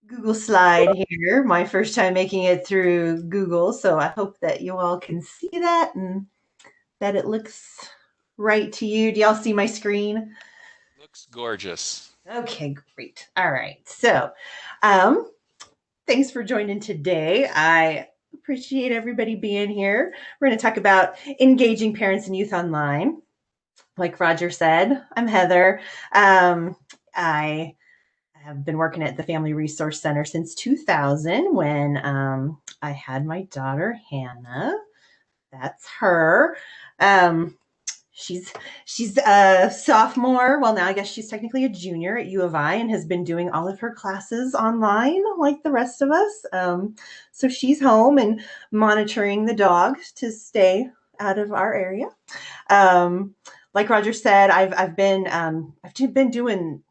Google slide here. My first time making it through Google, so I hope that you all can see that and that it looks right to you. Do y'all see my screen? Looks gorgeous. Okay, great. All right. So, um, thanks for joining today. I appreciate everybody being here. We're going to talk about engaging parents and youth online. Like Roger said, I'm Heather. I have been working at the Family Resource Center since 2000 when I had my daughter Hannah. That's her. Um, she's she's a sophomore. Well, now I guess she's technically a junior at U of I and has been doing all of her classes online like the rest of us. So she's home and monitoring the dog to stay out of our area. Um, like Roger said, I've been doing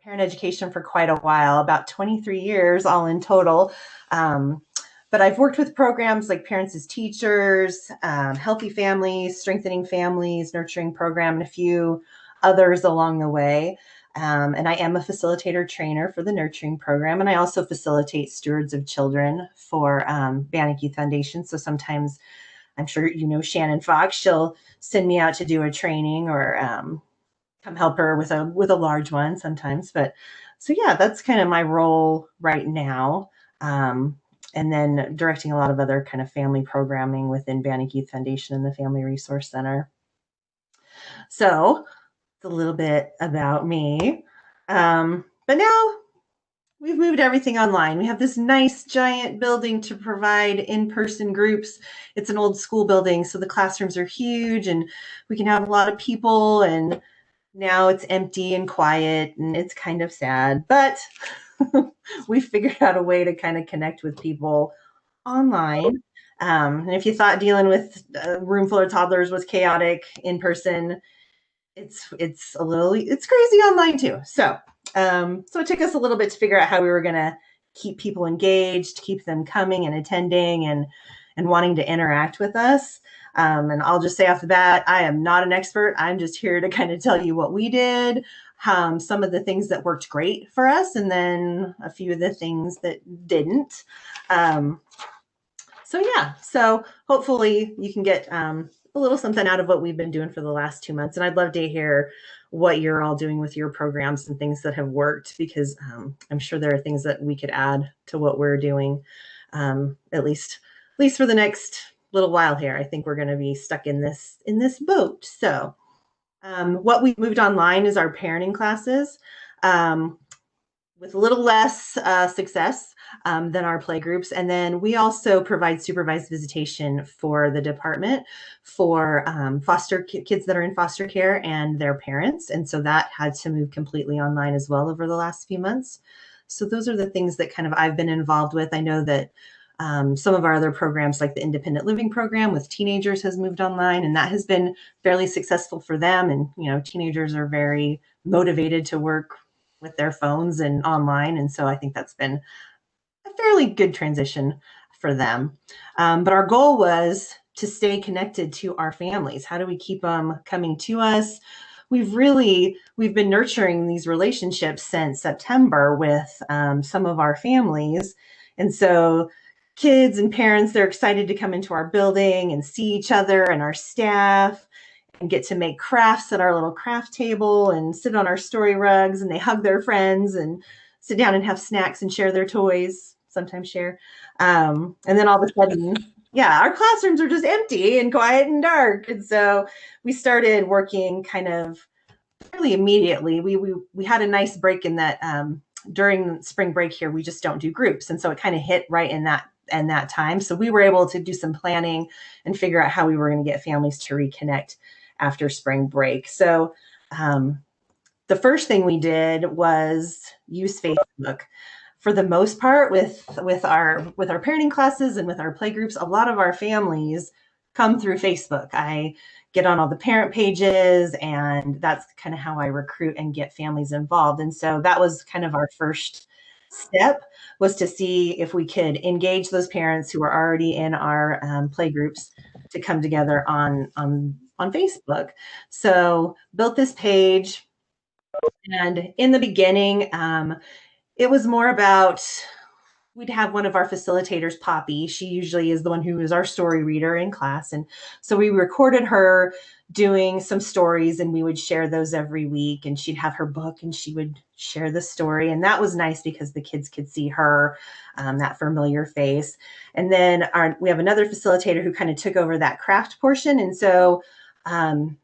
parent education for quite a while, about 23 years all in total. Um, but I've worked with programs like Parents as Teachers, Healthy Families, Strengthening Families, Nurturing Program, and a few others along the way. And I am a facilitator trainer for the Nurturing Program, and I also facilitate Stewards of Children for Bannock Youth Foundation. So sometimes I'm sure you know Shannon Fox. She'll send me out to do a training or come help her with a large one sometimes. But so yeah, that's kind of my role right now. Um, and then directing a lot of other kind of family programming within Bannock Youth Foundation and the Family Resource Center. So it's a little bit about me. But now we've moved everything online. We have this nice giant building to provide in-person groups. It's an old school building, so the classrooms are huge and we can have a lot of people, and now it's empty and quiet and it's kind of sad, but we figured out a way to kind of connect with people online. And if you thought dealing with a room full of toddlers was chaotic in person, it's crazy online too. So it took us a little bit to figure out how we were going to keep people engaged, keep them coming and attending and wanting to interact with us. And I'll just say off the bat, I am not an expert. I'm just here to kind of tell you what we did, some of the things that worked great for us, and then a few of the things that didn't. Um, so hopefully you can get a little something out of what we've been doing for the last 2 months. And I'd love to hear what you're all doing with your programs and things that have worked, because I'm sure there are things that we could add to what we're doing, at least for the next little while here. I think we're going to be stuck in this boat. So what we moved online is our parenting classes. With a little less success than our play groups. And then we also provide supervised visitation for the department for foster kids that are in foster care and their parents. And so that had to move completely online as well over the last few months. So those are the things that kind of I've been involved with. I know that some of our other programs, like the independent living program with teenagers, has moved online, and that has been fairly successful for them. And teenagers are very motivated to work with their phones and online. And so I think that's been a fairly good transition for them. But our goal was to stay connected to our families. How do we keep them coming to us? We've been nurturing these relationships since September with some of our families. And so kids and parents, they're excited to come into our building and see each other and our staff and get to make crafts at our little craft table and sit on our story rugs, and they hug their friends and sit down and have snacks and share their toys, sometimes share. And then all of a sudden, yeah, our classrooms are just empty and quiet and dark. And so we started working kind of fairly immediately. We had a nice break in that during spring break here, we just don't do groups. And so it kind of hit right in that time. So we were able to do some planning and figure out how we were going to get families to reconnect after spring break. So the first thing we did was use Facebook. For the most part, with our parenting classes and with our play groups, a lot of our families come through Facebook. I get on all the parent pages, and that's kind of how I recruit and get families involved. And so that was kind of our first step, was to see if we could engage those parents who are already in our play groups to come together on Facebook. So built this page, and in the beginning, it was more about we'd have one of our facilitators, Poppy. She usually is the one who is our story reader in class. And so we recorded her doing some stories and we would share those every week. And she'd have her book and she would share the story. And that was nice because the kids could see her, that familiar face. And then we have another facilitator who kind of took over that craft portion. And so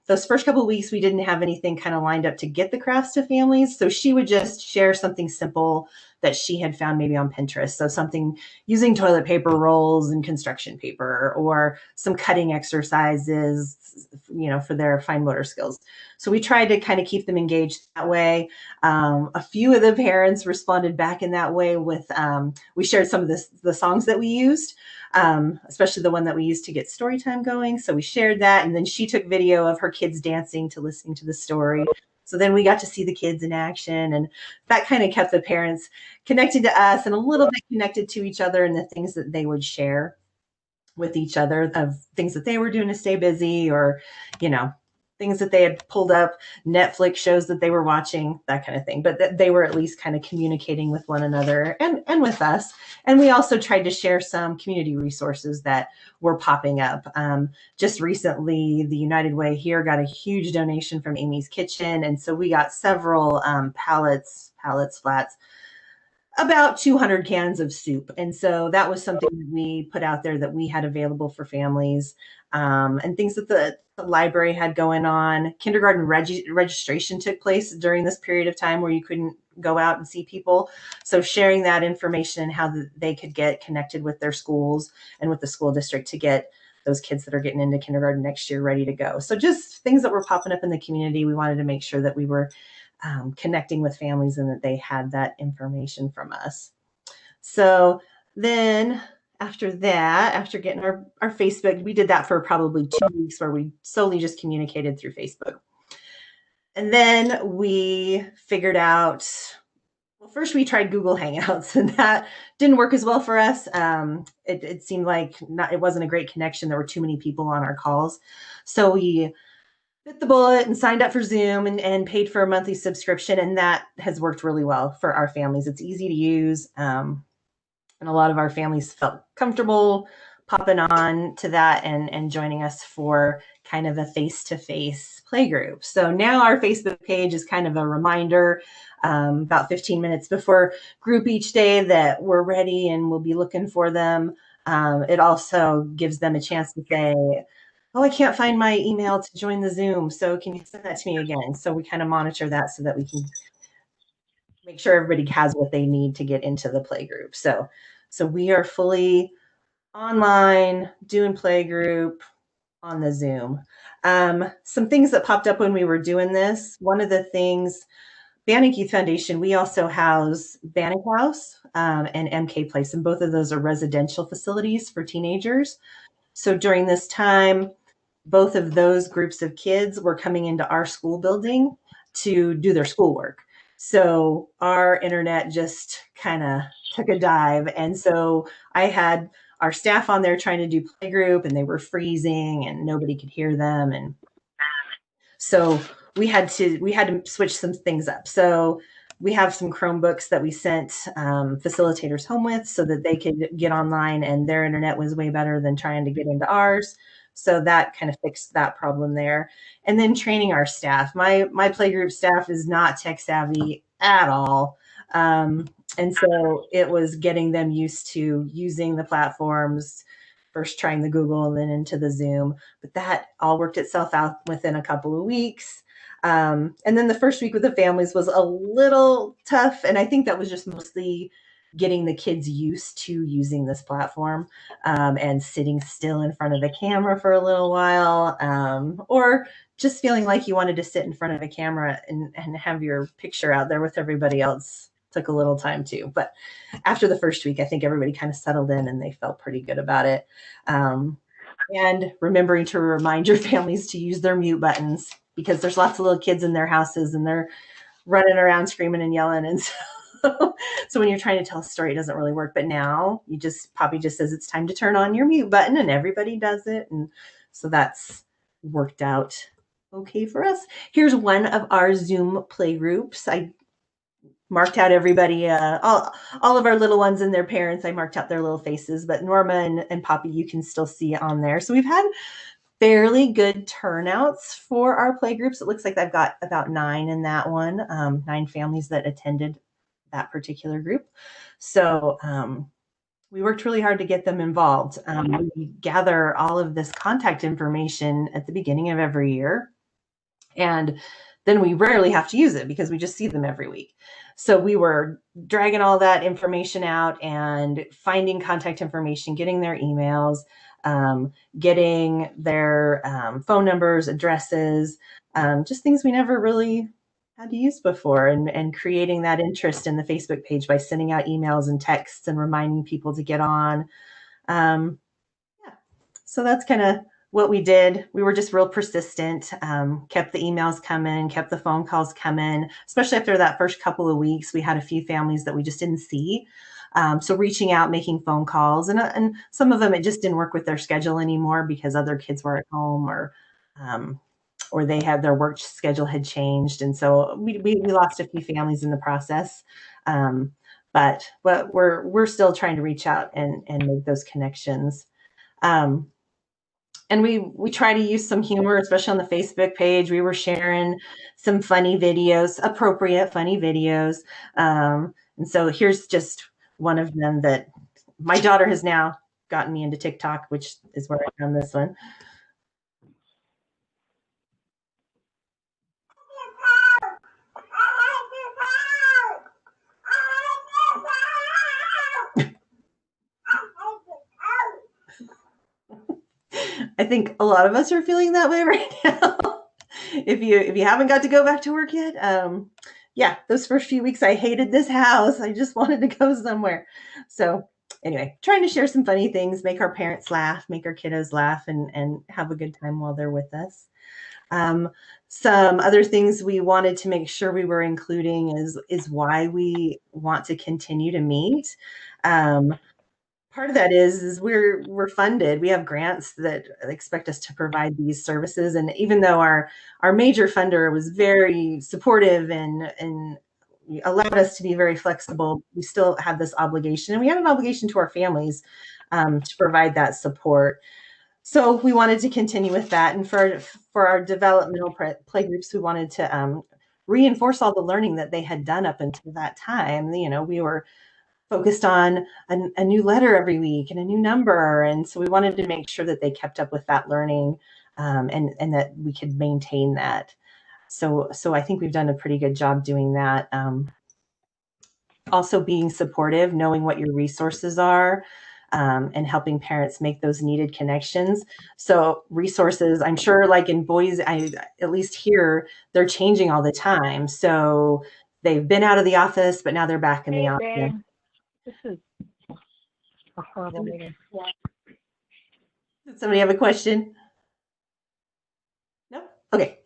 those first couple of weeks, we didn't have anything kind of lined up to get the crafts to families. So she would just share something simple that she had found maybe on Pinterest. So something using toilet paper rolls and construction paper, or some cutting exercises, for their fine motor skills. So we tried to kind of keep them engaged that way. A few of the parents responded back in that way with, we shared some of the songs that we used, especially the one that we used to get story time going. So we shared that. And then she took video of her kids dancing to listening to the story. So then we got to see the kids in action, and that kind of kept the parents connected to us and a little bit connected to each other and the things that they would share with each other of things that they were doing to stay busy, or, things that they had pulled up, Netflix shows that they were watching, that kind of thing. But they were at least kind of communicating with one another and with us. And we also tried to share some community resources that were popping up. Just recently, the United Way here got a huge donation from Amy's Kitchen. And so we got several pallets, flats, about 200 cans of soup. And so that was something that we put out there that we had available for families, and things that the library had going on. Kindergarten registration took place during this period of time where you couldn't go out and see people. So sharing that information and how they could get connected with their schools and with the school district to get those kids that are getting into kindergarten next year ready to go. So just things that were popping up in the community. We wanted to make sure that we were connecting with families and that they had that information from us. So then after that, after getting our Facebook, we did that for probably 2 weeks where we solely just communicated through Facebook. And then we figured out, well, first we tried Google Hangouts, and that didn't work as well for us. It seemed like it wasn't a great connection. There were too many people on our calls. So we bit the bullet and signed up for Zoom and paid for a monthly subscription. And that has worked really well for our families. It's easy to use. And a lot of our families felt comfortable popping on to that and joining us for kind of a face-to-face play group. So now our Facebook page is kind of a reminder, about 15 minutes before group each day, that we're ready and we'll be looking for them. It also gives them a chance to say, oh, I can't find my email to join the Zoom, so can you send that to me again? So we kind of monitor that so that we can make sure everybody has what they need to get into the play group. So we are fully online, doing play group on the Zoom. Some things that popped up when we were doing this. One of the things, Bannock Youth Foundation, we also house Bannock House and MK Place, and both of those are residential facilities for teenagers. So during this time, both of those groups of kids were coming into our school building to do their schoolwork. So our internet just kind of took a dive. And so I had our staff on there trying to do play group, and they were freezing and nobody could hear them. And so we had to switch some things up. So we have some Chromebooks that we sent facilitators home with so that they could get online, and their internet was way better than trying to get into ours. So that kind of fixed that problem there. And then training our staff. My playgroup staff is not tech savvy at all. And so it was getting them used to using the platforms, first trying the Google and then into the Zoom. But that all worked itself out within a couple of weeks. And then the first week with the families was a little tough. And I think that was just mostly getting the kids used to using this platform, and sitting still in front of the camera for a little while, or just feeling like you wanted to sit in front of a camera and have your picture out there with everybody else. Took a little time too. But after the first week, I think everybody kind of settled in and they felt pretty good about it. And remembering to remind your families to use their mute buttons, because there's lots of little kids in their houses and they're running around screaming and yelling. And so when you're trying to tell a story, it doesn't really work. But now Poppy just says it's time to turn on your mute button, and everybody does it. And so that's worked out okay for us. Here's one of our Zoom play groups. I marked out everybody, all of our little ones and their parents. I marked out their little faces, but Norma and Poppy, you can still see on there. So we've had fairly good turnouts for our play groups. It looks like I've got about 9 in that one, 9 families that attended that particular group. So we worked really hard to get them involved. We gather all of this contact information at the beginning of every year, and then we rarely have to use it because we just see them every week. So we were dragging all that information out and finding contact information, getting their emails, getting their phone numbers, addresses, just things we never really had to use before, and creating that interest in the Facebook page by sending out emails and texts and reminding people to get on. Yeah, so that's kind of what we did. We were just real persistent, kept the emails coming, kept the phone calls coming, especially after that first couple of weeks. We had a few families that we just didn't see. So reaching out, making phone calls, and some of them, it just didn't work with their schedule anymore because other kids were at home, or they had their work schedule had changed. And so we lost a few families in the process. But we're still trying to reach out and make those connections. And we try to use some humor, especially on the Facebook page. We were sharing some funny videos, appropriate funny videos. And so here's just one of them that my daughter has now gotten me into TikTok, which is where I found this one. I think a lot of us are feeling that way right now. If you haven't got to go back to work yet, yeah, those first few weeks I hated this house. I just wanted to go somewhere. So anyway, trying to share some funny things, make our parents laugh, make our kiddos laugh, and have a good time while they're with us. Some other things we wanted to make sure we were including is why we want to continue to meet. Part of that is we're funded. We have grants that expect us to provide these services, and even though our major funder was very supportive and allowed us to be very flexible, we still had this obligation, and we had an obligation to our families to provide that support. So we wanted to continue with that, and for our developmental play groups, we wanted to reinforce all the learning that they had done up until that time. We were focused on a new letter every week and a new number. And so we wanted to make sure that they kept up with that learning, and that we could maintain that. So I think we've done a pretty good job doing that. Also being supportive, knowing what your resources are, and helping parents make those needed connections. So resources, I'm sure like in Boise, at least here, they're changing all the time. So they've been out of the office, but now they're back in the office. This is a horrible meeting. Does somebody have a question? No? Okay.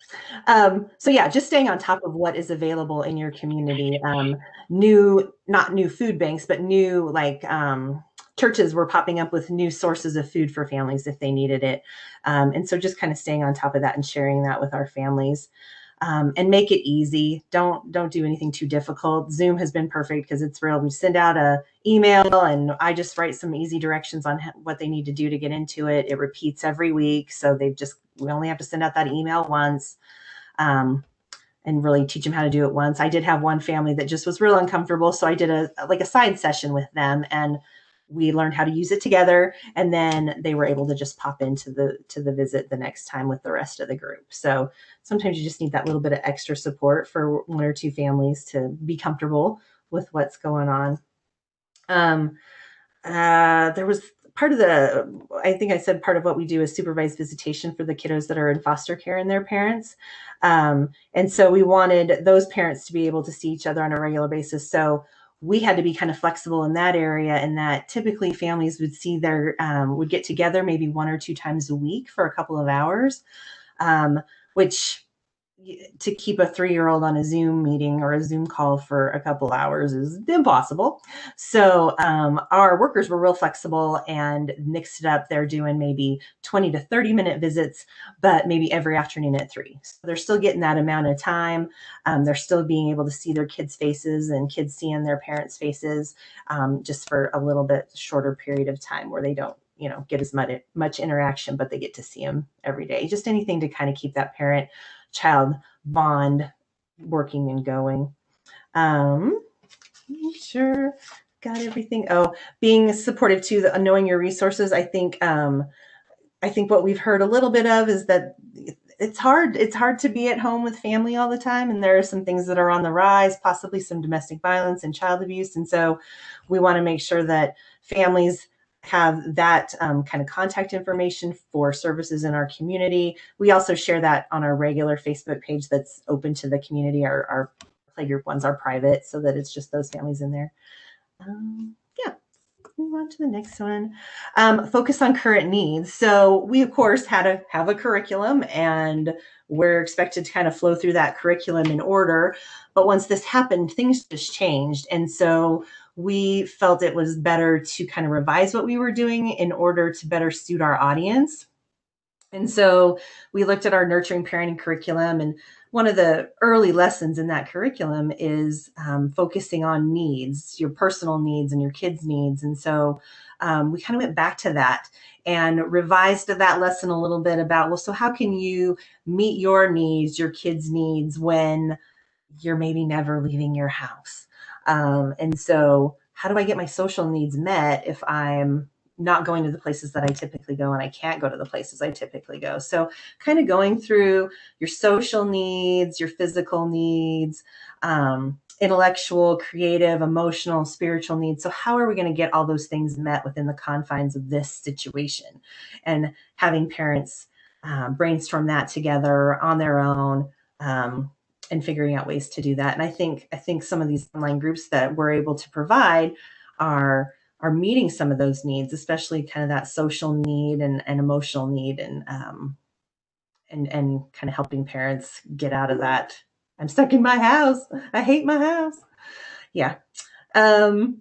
So yeah, just staying on top of what is available in your community. Not new food banks, but new churches were popping up with new sources of food for families if they needed it. And so just kind of staying on top of that and sharing that with our families. And make it easy. Don't do anything too difficult. Zoom has been perfect because it's real. We send out a email and I just write some easy directions on what they need to do to get into it. It repeats every week. So we only have to send out that email once, and really teach them how to do it once. I did have one family that just was real uncomfortable. So I did a side session with them, and we learned how to use it together, and then they were able to just pop into the visit the next time with the rest of the group. So sometimes you just need that little bit of extra support for one or two families to be comfortable with what's going on. There was I think I said part of what we do is supervised visitation for the kiddos that are in foster care and their parents. And so we wanted those parents to be able to see each other on a regular basis. So we had to be kind of flexible in that area, and that typically families would get together maybe 1 or 2 times a week for a couple of hours, which to keep a 3-year-old on a Zoom meeting or a Zoom call for a couple hours is impossible. So our workers were real flexible and mixed it up. They're doing maybe 20 to 30-minute visits, but maybe every afternoon at 3. So they're still getting that amount of time. They're still being able to see their kids' faces and kids seeing their parents' faces, just for a little bit shorter period of time where they don't get as much interaction, but they get to see them every day. Just anything to kind of keep that parent child bond working and going. Sure, got everything. Oh, being supportive too, knowing your resources. I think what we've heard a little bit of is that it's hard to be at home with family all the time, and there are some things that are on the rise, possibly some domestic violence and child abuse, and so we want to make sure that families have that kind of contact information for services in our community. We also share that on our regular Facebook page that's open to the community. Our playgroup ones are private, so that it's just those families in there. Yeah, move on to the next one. Focus on current needs. So we, of course, had to have a curriculum, and we're expected to kind of flow through that curriculum in order. But once this happened, things just changed. And so we felt it was better to kind of revise what we were doing in order to better suit our audience. And so we looked at our nurturing parenting curriculum, and one of the early lessons in that curriculum is focusing on needs, your personal needs and your kids' needs. And so we kind of went back to that and revised that lesson a little bit about, well, so how can you meet your needs, your kids' needs, when you're maybe never leaving your house? And so how do I get my social needs met if I'm not going to the places that I typically go and I can't go to the places I typically go? So kind of going through your social needs, your physical needs, intellectual, creative, emotional, spiritual needs. So how are we going to get all those things met within the confines of this situation? And having parents brainstorm that together on their own, and figuring out ways to do that. And I think some of these online groups that we're able to provide are meeting some of those needs, especially kind of that social need and emotional need, and kind of helping parents get out of that. I'm stuck in my house. I hate my house. Yeah. The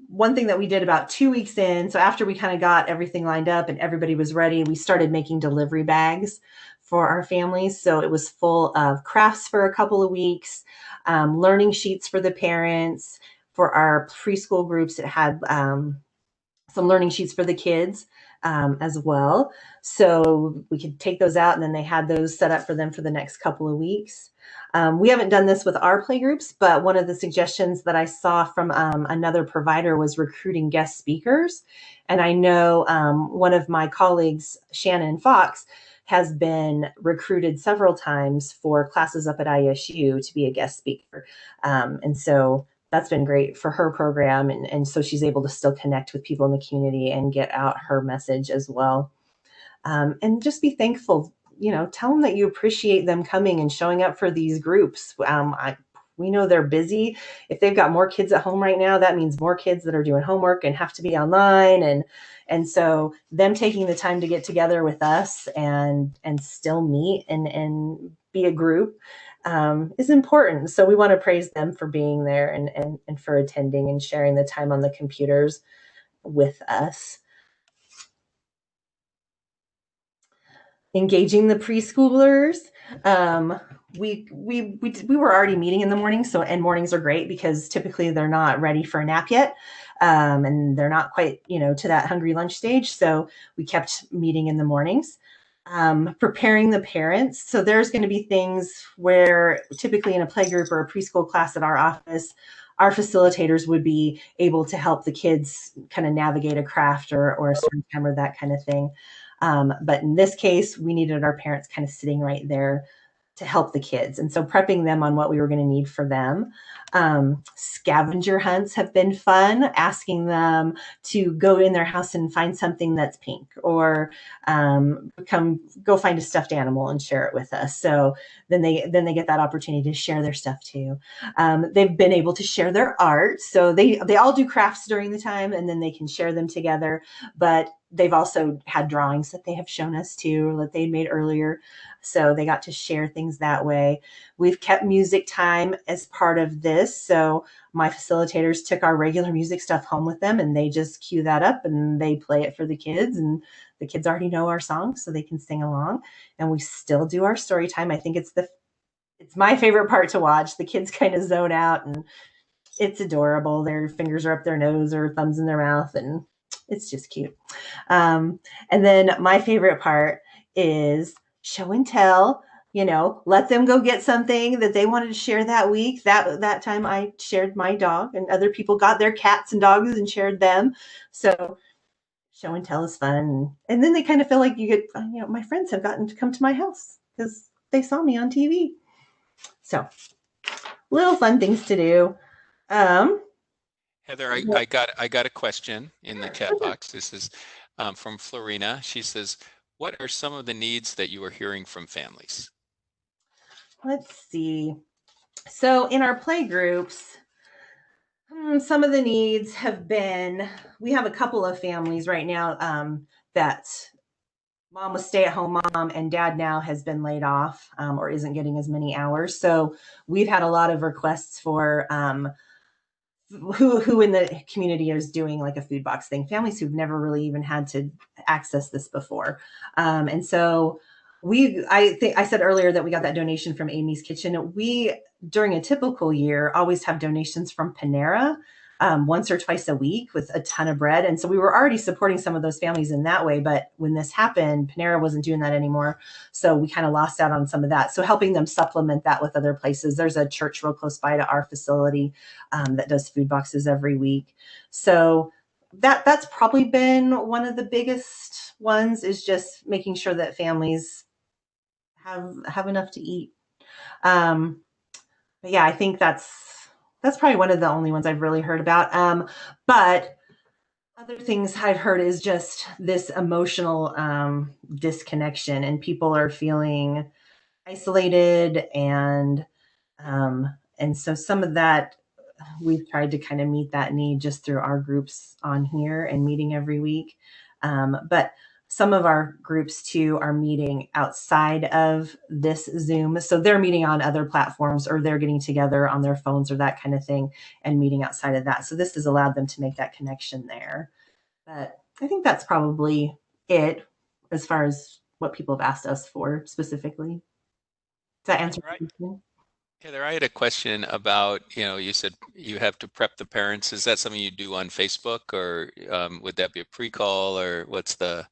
one thing that we did about 2 weeks in, so after we kind of got everything lined up and everybody was ready, we started making delivery bags for our families. So it was full of crafts for a couple of weeks, learning sheets for the parents. For our preschool groups, it had some learning sheets for the kids as well. So we could take those out, and then they had those set up for them for the next couple of weeks. We haven't done this with our playgroups, but one of the suggestions that I saw from another provider was recruiting guest speakers. And I know one of my colleagues, Shannon Fox, has been recruited several times for classes up at ISU to be a guest speaker. And so that's been great for her program. And so she's able to still connect with people in the community and get out her message as well. And just be thankful, tell them that you appreciate them coming and showing up for these groups. We know they're busy. If they've got more kids at home right now, that means more kids that are doing homework and have to be online. And so them taking the time to get together with us and still meet and be a group is important. So we want to praise them for being there and for attending and sharing the time on the computers with us. Engaging the preschoolers. We were already meeting in the morning, and mornings are great because typically they're not ready for a nap yet, and they're not quite to that hungry lunch stage. So we kept meeting in the mornings. Preparing the parents. So there's going to be things where typically in a playgroup or a preschool class at our office, our facilitators would be able to help the kids kind of navigate a craft or a story time or that kind of thing. But in this case, we needed our parents kind of sitting right there to help the kids. And so prepping them on what we were going to need for them. Scavenger hunts have been fun, asking them to go in their house and find something that's pink, or go find a stuffed animal and share it with us. So then they get that opportunity to share their stuff too. They've been able to share their art. So they all do crafts during the time, and then they can share them together. But they've also had drawings that they have shown us too, or that they made earlier. So they got to share things that way. We've kept music time as part of this. So my facilitators took our regular music stuff home with them, and they just cue that up and they play it for the kids. And the kids already know our songs, so they can sing along. And we still do our story time. I think it's my favorite part to watch. The kids kind of zone out, and it's adorable. Their fingers are up their nose or thumbs in their mouth, and it's just cute. And then my favorite part is show and tell. Let them go get something that they wanted to share that week. That time I shared my dog, and other people got their cats and dogs and shared them. So show and tell is fun. And then they kind of feel like my friends have gotten to come to my house because they saw me on TV. So little fun things to do. Heather, I got a question in the chat box. This is from Florina. She says, what are some of the needs that you are hearing from families? Let's see. So in our play groups, some of the needs have been, we have a couple of families right now that mom was stay-at-home mom and dad now has been laid off or isn't getting as many hours. So we've had a lot of requests for who in the community is doing like a food box thing, families who've never really even had to access this before. And so I think I said earlier that we got that donation from Amy's Kitchen. We, during a typical year, always have donations from Panera once or twice a week with a ton of bread. And so we were already supporting some of those families in that way. But when this happened, Panera wasn't doing that anymore. So we kind of lost out on some of that. So helping them supplement that with other places. There's a church real close by to our facility that does food boxes every week. So that's probably been one of the biggest ones, is just making sure that families have enough to eat. But yeah, I think that's probably one of the only ones I've really heard about. But other things I've heard is just this emotional disconnection, and people are feeling isolated, and so some of that we've tried to kind of meet that need just through our groups on here and meeting every week. But some of our groups too are meeting outside of this Zoom. So they're meeting on other platforms, or they're getting together on their phones or that kind of thing and meeting outside of that. So this has allowed them to make that connection there. But I think that's probably it as far as what people have asked us for specifically. Does that answer your question? Heather, I had a question about, you said you have to prep the parents. Is that something you do on Facebook, or would that be a pre-call, or what's the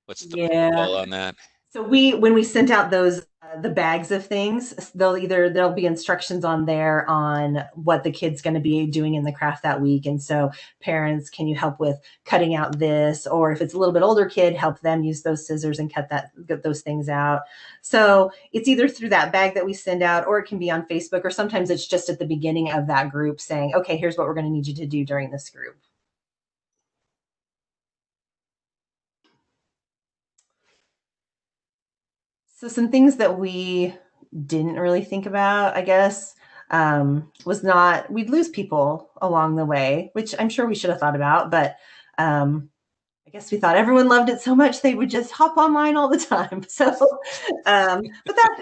protocol on that? So when we sent out those the bags of things, there'll be instructions on there on what the kid's going to be doing in the craft that week. And so parents, can you help with cutting out this? Or if it's a little bit older kid, help them use those scissors and get those things out. So it's either through that bag that we send out, or it can be on Facebook, or sometimes it's just at the beginning of that group saying, okay, here's what we're going to need you to do during this group. So some things that we didn't really think about, I guess, we'd lose people along the way, which I'm sure we should have thought about, but I guess we thought everyone loved it so much they would just hop online all the time. So, but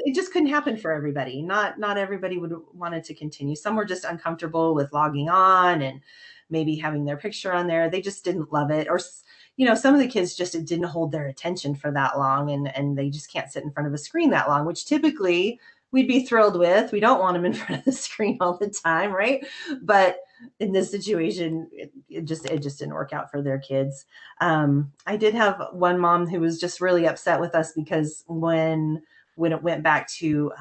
it just couldn't happen for everybody. Not everybody would wanted to continue. Some were just uncomfortable with logging on and maybe having their picture on there. They just didn't love it, or some of the kids just, it didn't hold their attention for that long, and they just can't sit in front of a screen that long, which typically we'd be thrilled with. We don't want them in front of the screen all the time, right? But in this situation, it just didn't work out for their kids. I did have one mom who was just really upset with us because when it went back to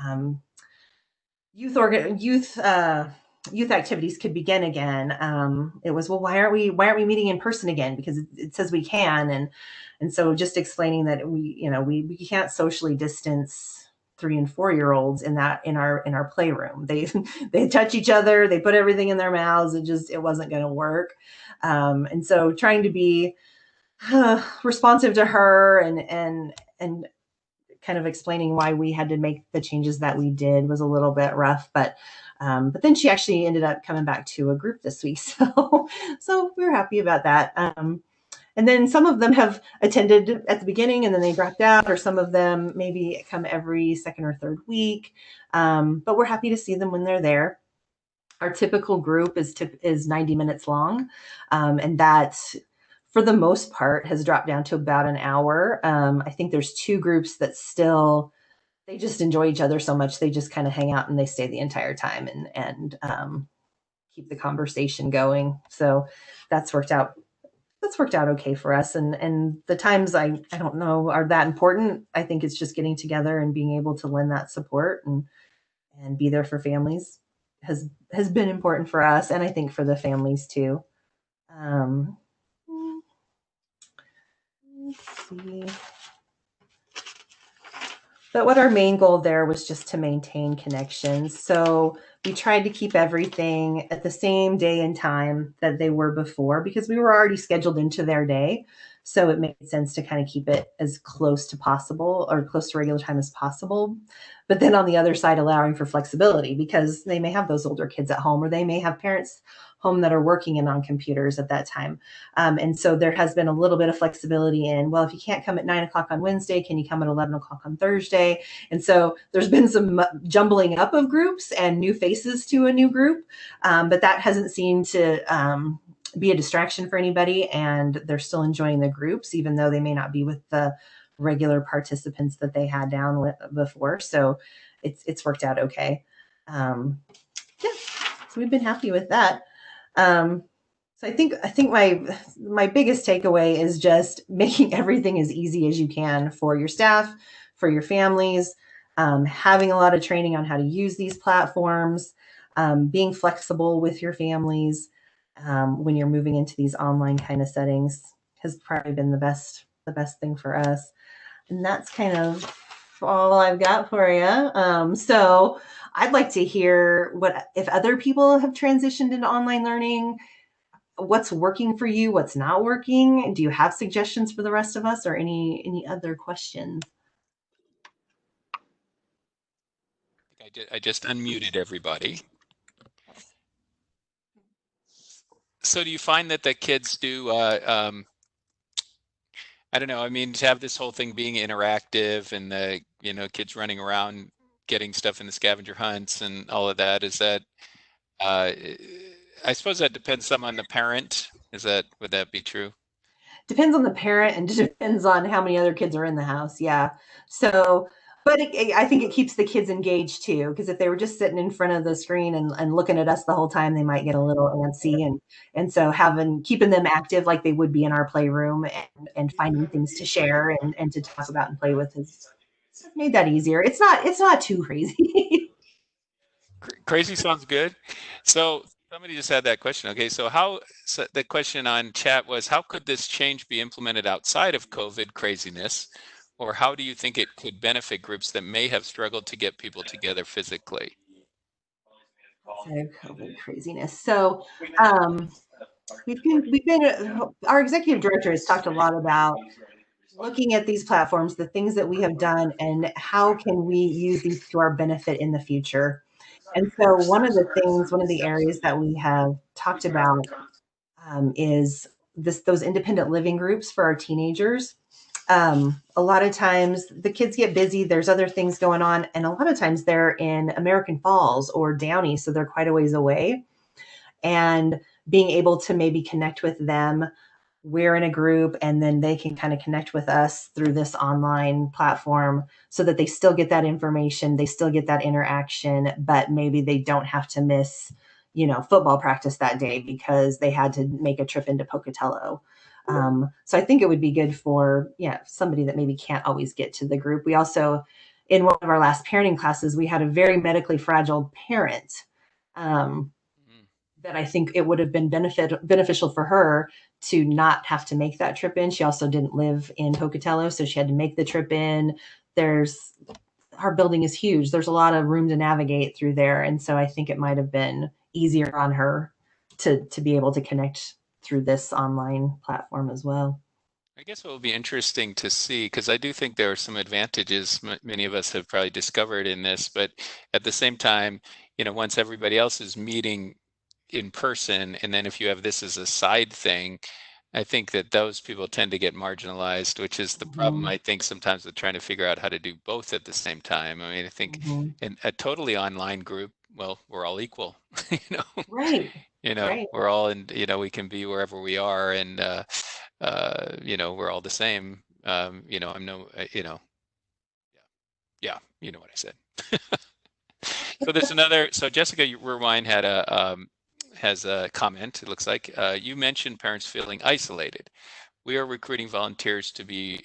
youth activities could begin again, it was, well, why aren't we meeting in person again? Because it says we can, and so just explaining that we can't socially distance 3 and 4-year-olds in our playroom. They touch each other, they put everything in their mouths. It wasn't going to work. And so trying to be responsive to her and kind of explaining why we had to make the changes that we did was a little bit rough, but then she actually ended up coming back to a group this week. So we're happy about that. And then some of them have attended at the beginning and then they dropped out, or some of them maybe come every second or third week. But we're happy to see them when they're there. Our typical group is 90 minutes long, and that, for the most part, has dropped down to about an hour. I think there's two groups that still, they just enjoy each other so much, they just kind of hang out and they stay the entire time and keep the conversation going. So that's worked out. That's worked out okay for us. And the times I don't know are that important. I think it's just getting together and being able to lend that support and be there for families has been important for us, and I think for the families too. Let's see. But what our main goal there was just to maintain connections. So we tried to keep everything at the same day and time that they were before, because we were already scheduled into their day. So it made sense to kind of keep it as close to possible, or close to regular time as possible. But then on the other side, allowing for flexibility, because they may have those older kids at home, or they may have parents home that are working and on computers at that time. And so there has been a little bit of flexibility in, well, if you can't come at 9 o'clock on Wednesday, can you come at 11 o'clock on Thursday? And so there's been some jumbling up of groups and new faces to a new group. But that hasn't seemed to be a distraction for anybody. And they're still enjoying the groups, even though they may not be with the regular participants that they had down with before. So it's worked out okay. Yeah, so we've been happy with that. So I think my biggest takeaway is just making everything as easy as you can for your staff, for your families, having a lot of training on how to use these platforms, being flexible with your families when you're moving into these online kind of settings has probably been the best thing for us. And that's kind of all I've got for you. So I'd like to hear what if other people have transitioned into online learning. What's working for you? What's not working? Do you have suggestions for the rest of us, or any other questions? I just unmuted everybody. So do you find that the kids do, I don't know, I mean, to have this whole thing being interactive and the, kids running around getting stuff in the scavenger hunts and all of that, is that, I suppose that depends some on the parent. Would that be true? Depends on the parent and depends on how many other kids are in the house. Yeah. So, but I think it keeps the kids engaged too, because if they were just sitting in front of the screen and looking at us the whole time, they might get a little antsy. And so keeping them active like they would be in our playroom and finding things to share and to talk about and play with has made that easier. It's not too crazy. Crazy sounds good. So somebody just had that question. Okay, so the question on chat was, how could this change be implemented outside of COVID craziness? Or how do you think it could benefit groups that may have struggled to get people together physically? Outside of COVID craziness. So our executive director has talked a lot about looking at these platforms, the things that we have done, and how can we use these to our benefit in the future. And so one of the areas that we have talked about is those independent living groups for our teenagers. A lot of times the kids get busy, there's other things going on, and a lot of times they're in American Falls or Downey, so they're quite a ways away. And being able to maybe connect with them, we're in a group, and then they can kind of connect with us through this online platform so that they still get that information, they still get that interaction, but maybe they don't have to miss, football practice that day because they had to make a trip into Pocatello. So I think it would be good for, somebody that maybe can't always get to the group. We also, in one of our last parenting classes, we had a very medically fragile parent that I think it would have been beneficial for her to not have to make that trip in. She also didn't live in Pocatello, so she had to make the trip in. Our building is huge. There's a lot of room to navigate through there. And so I think it might have been easier on her to be able to connect through this online platform as well. I guess what will be interesting to see, because I do think there are some advantages many of us have probably discovered in this, but at the same time, once everybody else is meeting in person, and then if you have this as a side thing, I think that those people tend to get marginalized, which is the problem, Mhm, I think, sometimes with trying to figure out how to do both at the same time. I mean, I think mhm. in a totally online group, well, we're all equal, you know, Right, right. we're all in, we can be wherever we are, and we're all the same. I'm no, yeah, you know what I said. So there's another. So Jessica Rewine has a comment. It looks like you mentioned parents feeling isolated. We are recruiting volunteers to be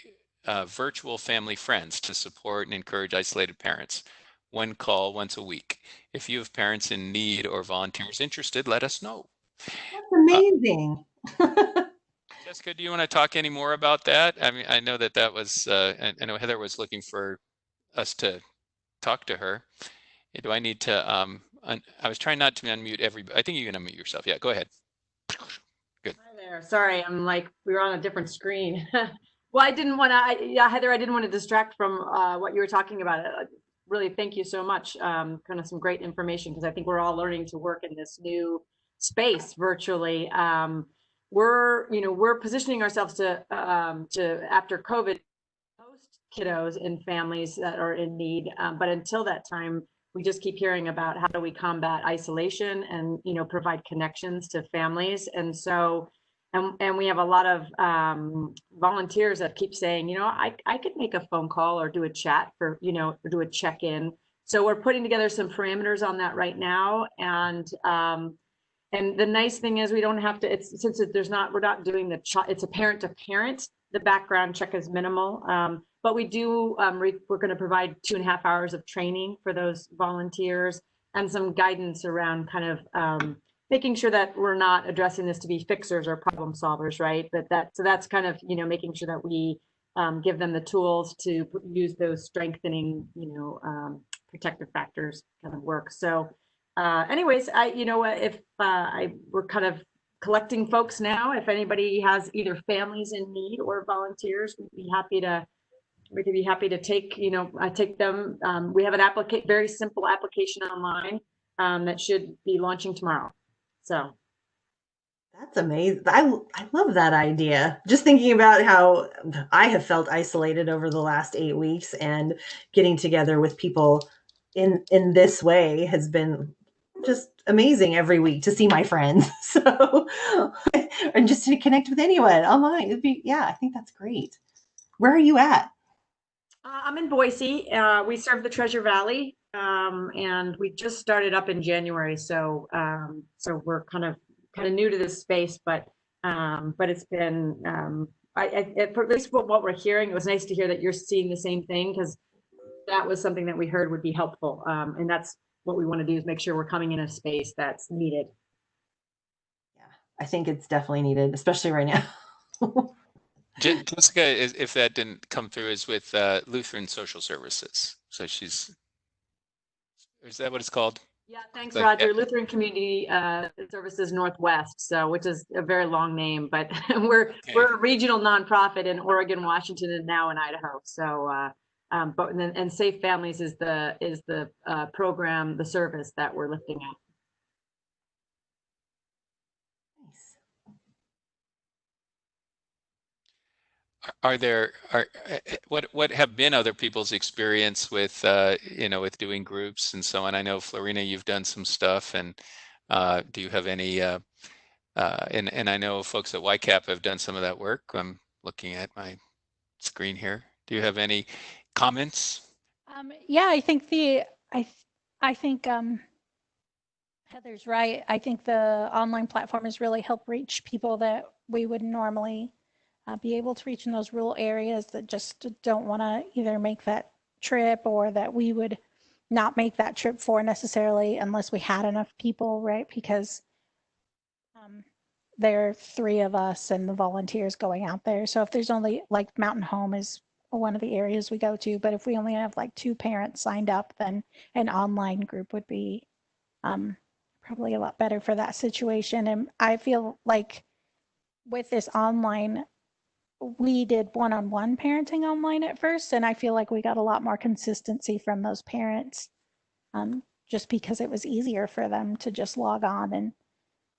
virtual family friends to support and encourage isolated parents. One call once a week. If you have parents in need or volunteers interested, let us know. That's Uh, amazing. Jessica, do you want to talk any more about that? I mean, I know that was, I know Heather was looking for us to talk to her. Do I need to, I was trying not to unmute everybody. I think you can unmute yourself. Yeah, go ahead. Good. Hi there. Sorry, I'm like, we were on a different screen. Well, I didn't want to, yeah, Heather, I didn't want to distract from what you were talking about. Really, thank you so much. Kind of some great information, because I think we're all learning to work in this new space virtually. We're positioning ourselves to after COVID, host kiddos in families that are in need. But until that time, we just keep hearing about how do we combat isolation and, provide connections to families. And so, and we have a lot of volunteers that keep saying, I could make a phone call or do a chat for, or do a check-in. So we're putting together some parameters on that right now. And the nice thing is we don't have to, we're not doing it's a parent to parent. The background check is minimal. But we do, we're going to provide 2.5 hours of training for those volunteers and some guidance around kind of making sure that we're not addressing this to be fixers or problem solvers, right? So that's kind of, making sure that we give them the tools to use those strengthening, protective factors kind of work. So anyways, we're kind of collecting folks now. If anybody has either families in need or volunteers, we could be happy to take, take them. We have an very simple application online that should be launching tomorrow. So That's amazing. I love that idea. Just thinking about how I have felt isolated over the last 8 weeks, and getting together with people in this way has been just amazing every week to see my friends. So, and just to connect with anyone online. Yeah, I think that's great. Where are you at? I'm in Boise. We serve the Treasure Valley, and we just started up in January. So we're kind of new to this space, but it's been at least what we're hearing. It was nice to hear that you're seeing the same thing, because that was something that we heard would be helpful, and that's what we want to do, is make sure we're coming in a space that's needed. Yeah, I think it's definitely needed, especially right now. Jessica, if that didn't come through, is with Lutheran Social Services. So is that what it's called? Yeah, thanks, Like, yeah. Roger. Lutheran Community Services Northwest, so which is a very long name, but we're a regional nonprofit in Oregon, Washington, and now in Idaho. So, and Safe Families is the program, the service that we're lifting up. Nice. What have been other people's experience with with doing groups and so on? I know, Florina, you've done some stuff, and do you have any and I know folks at YCAP have done some of that work. I'm looking at my screen here. Do you have any comments? Yeah, I think Heather's right. I think the online platform has really helped reach people that we would normally be able to reach in those rural areas that just don't want to either make that trip, or that we would not make that trip for necessarily unless we had enough people, right? Because there are 3 of us and the volunteers going out there. So if there's only, like, Mountain Home is one of the areas we go to, but if we only have like 2 parents signed up, then an online group would be probably a lot better for that situation. And I feel like with this online, we did one-on-one parenting online at first, and I feel like we got a lot more consistency from those parents, just because it was easier for them to just log on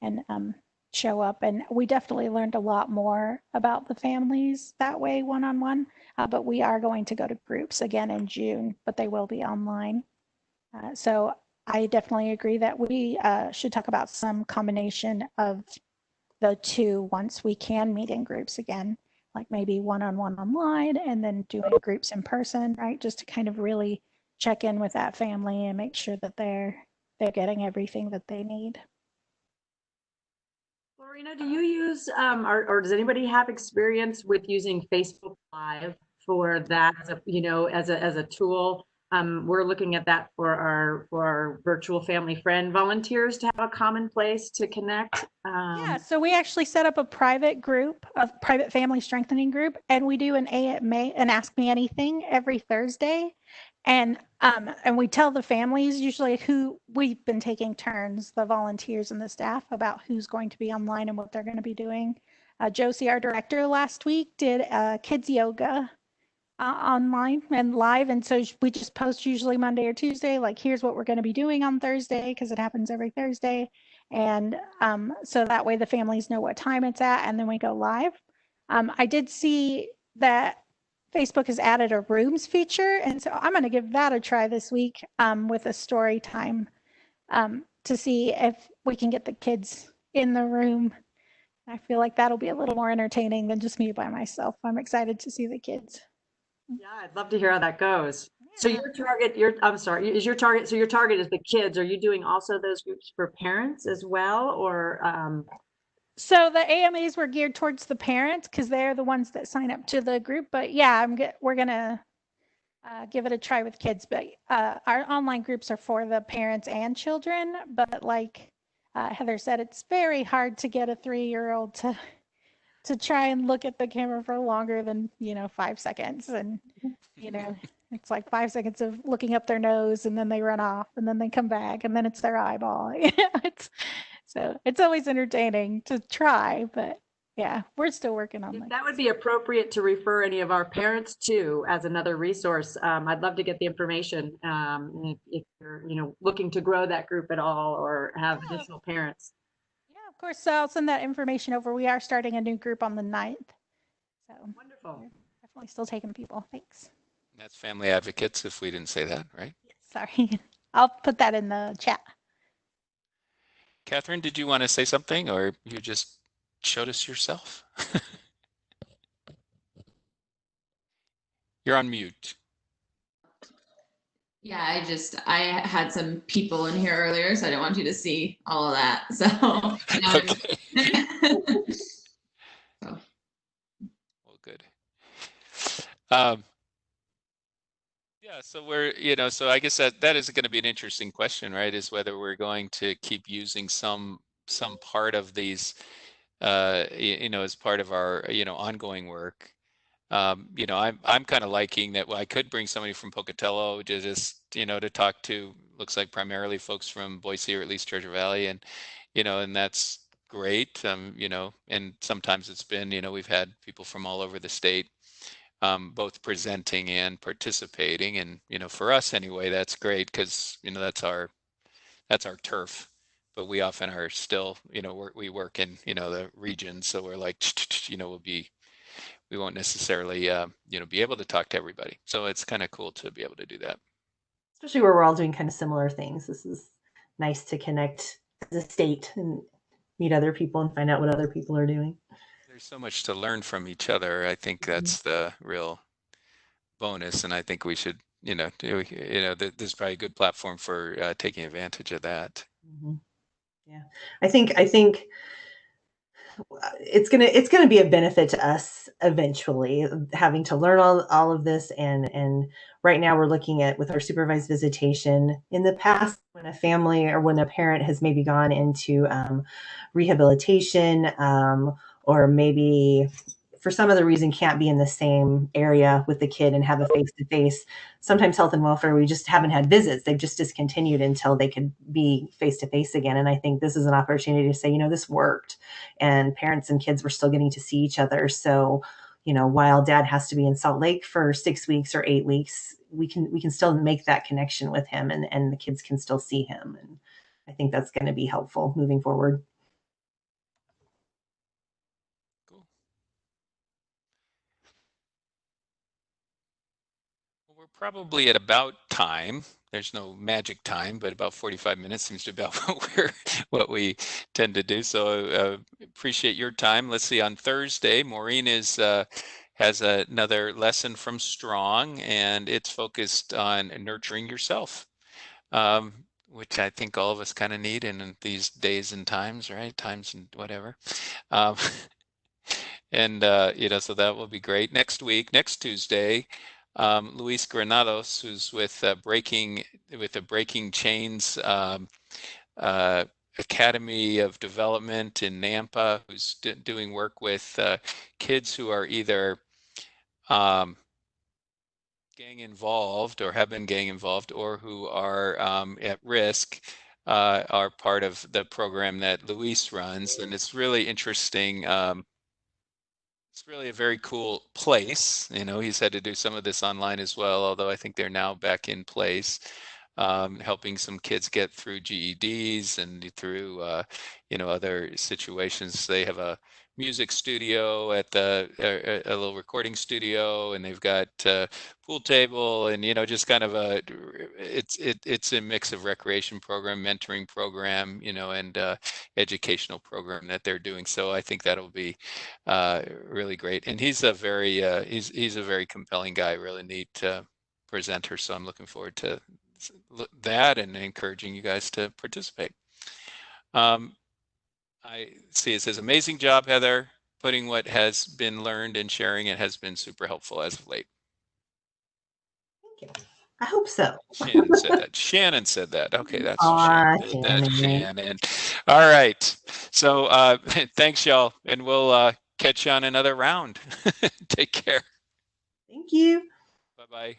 and show up. And we definitely learned a lot more about the families that way, one-on-one. But we are going to go to groups again in June, but they will be online. So I definitely agree that we should talk about some combination of the two once we can meet in groups again, like maybe one-on-one online and then doing groups in person, right? Just to kind of really check in with that family and make sure that they're getting everything that they need. Lorena, do you use or does anybody have experience with using Facebook Live for that as a, you know, as a tool? We're looking at that for our virtual family friend volunteers to have a common place to connect. Yeah, so we actually set up a private group, a private family strengthening group, and we do an Ask Me Anything every Thursday. And we tell the families usually who we've been taking turns, the volunteers and the staff, about who's going to be online and what they're going to be doing. Josie, our director, last week did kids yoga online and live, and so we just post usually Monday or Tuesday, like here's what we're going to be doing on Thursday, because it happens every Thursday. And so that way the families know what time it's at, and then we go live. I did see that Facebook has added a rooms feature, and so I'm going to give that a try this week with a story time to see if we can get the kids in the room. I feel like that'll be a little more entertaining than just me by myself. I'm excited to see the kids. Yeah, I'd love to hear how that goes. So Yeah. your target, I'm sorry, is your target, so your target is the kids. Are you doing also those groups for parents as well, or? So the AMAs were geared towards the parents because they're the ones that sign up to the group. But yeah, we're gonna give it a try with kids. But our online groups are for the parents and children. But like Heather said, it's very hard to get a 3-year-old to try and look at the camera for longer than 5 seconds, and it's like 5 seconds of looking up their nose, and then they run off, and then they come back, and then it's their eyeball. It's always entertaining to try, but yeah, we're still working on that. That would be appropriate to refer any of our parents to as another resource. I'd love to get the information if you're looking to grow that group at all or have additional parents. Yeah, of course. So I'll send that information over. We are starting a new group on the 9th. So wonderful. We're definitely still taking people. Thanks. That's Family Advocates, if we didn't say that, right? Sorry. I'll put that in the chat. Catherine, did you want to say something, or you just showed us yourself? You're on mute. Yeah, I had some people in here earlier, so I didn't want you to see all of that. So, okay. So. Well, good. Yeah, so so I guess that is going to be an interesting question, right? Is whether we're going to keep using some part of these, as part of our, ongoing work. I'm kind of liking that I could bring somebody from Pocatello to just, to talk to, looks like primarily folks from Boise or at least Treasure Valley, and, and that's great. And sometimes it's been, we've had people from all over the state, both presenting and participating, and for us anyway, that's great because that's our turf. But we often are still, we work in the region, so we're like, we won't necessarily be able to talk to everybody. So it's kind of cool to be able to do that. Especially where we're all doing kind of similar things. This is nice to connect as a state and meet other people and find out what other people are doing. There's so much to learn from each other. I think that's the real bonus, and I think we should, there's probably a good platform for taking advantage of that. Mm-hmm. Yeah, I think it's gonna be a benefit to us eventually, having to learn all of this. And right now we're looking at, with our supervised visitation, in the past, when a family or when a parent has maybe gone into rehabilitation, or maybe for some other reason can't be in the same area with the kid and have a face-to-face. Sometimes health and welfare, we just haven't had visits. They've just discontinued until they could be face-to-face again. And I think this is an opportunity to say, this worked, and parents and kids were still getting to see each other. So, while dad has to be in Salt Lake for 6 weeks or 8 weeks, we can still make that connection with him, and the kids can still see him. And I think that's going to be helpful moving forward. We're probably at about time. There's no magic time, but about 45 minutes seems to be about what we tend to do. So appreciate your time. Let's see, on Thursday, Maureen has another lesson from Strong, and it's focused on nurturing yourself, which I think all of us kind of need in these days and times, right? Times and whatever. And so that will be great. Next Tuesday, Luis Granados, who's with the Breaking Chains Academy of Development in Nampa, who's doing work with kids who are either gang involved or have been gang involved, or who are at risk, are part of the program that Luis runs, and it's really interesting. It's really a very cool place. He's had to do some of this online as well, although I think they're now back in place, helping some kids get through GEDs and through, other situations. They have a music studio at a little recording studio, and they've got a pool table, and just kind of it's a mix of recreation program, mentoring program, and educational program that they're doing. So I think that'll be really great. And he's a very compelling guy, really neat presenter. So I'm looking forward to that and encouraging you guys to participate. I see it says, amazing job, Heather, putting what has been learned and sharing it has been super helpful as of late. Thank you. I hope so. Shannon said that. Okay, that's Shannon. That's Shannon. All right. So thanks, y'all, and we'll catch you on another round. Take care. Thank you. Bye-bye.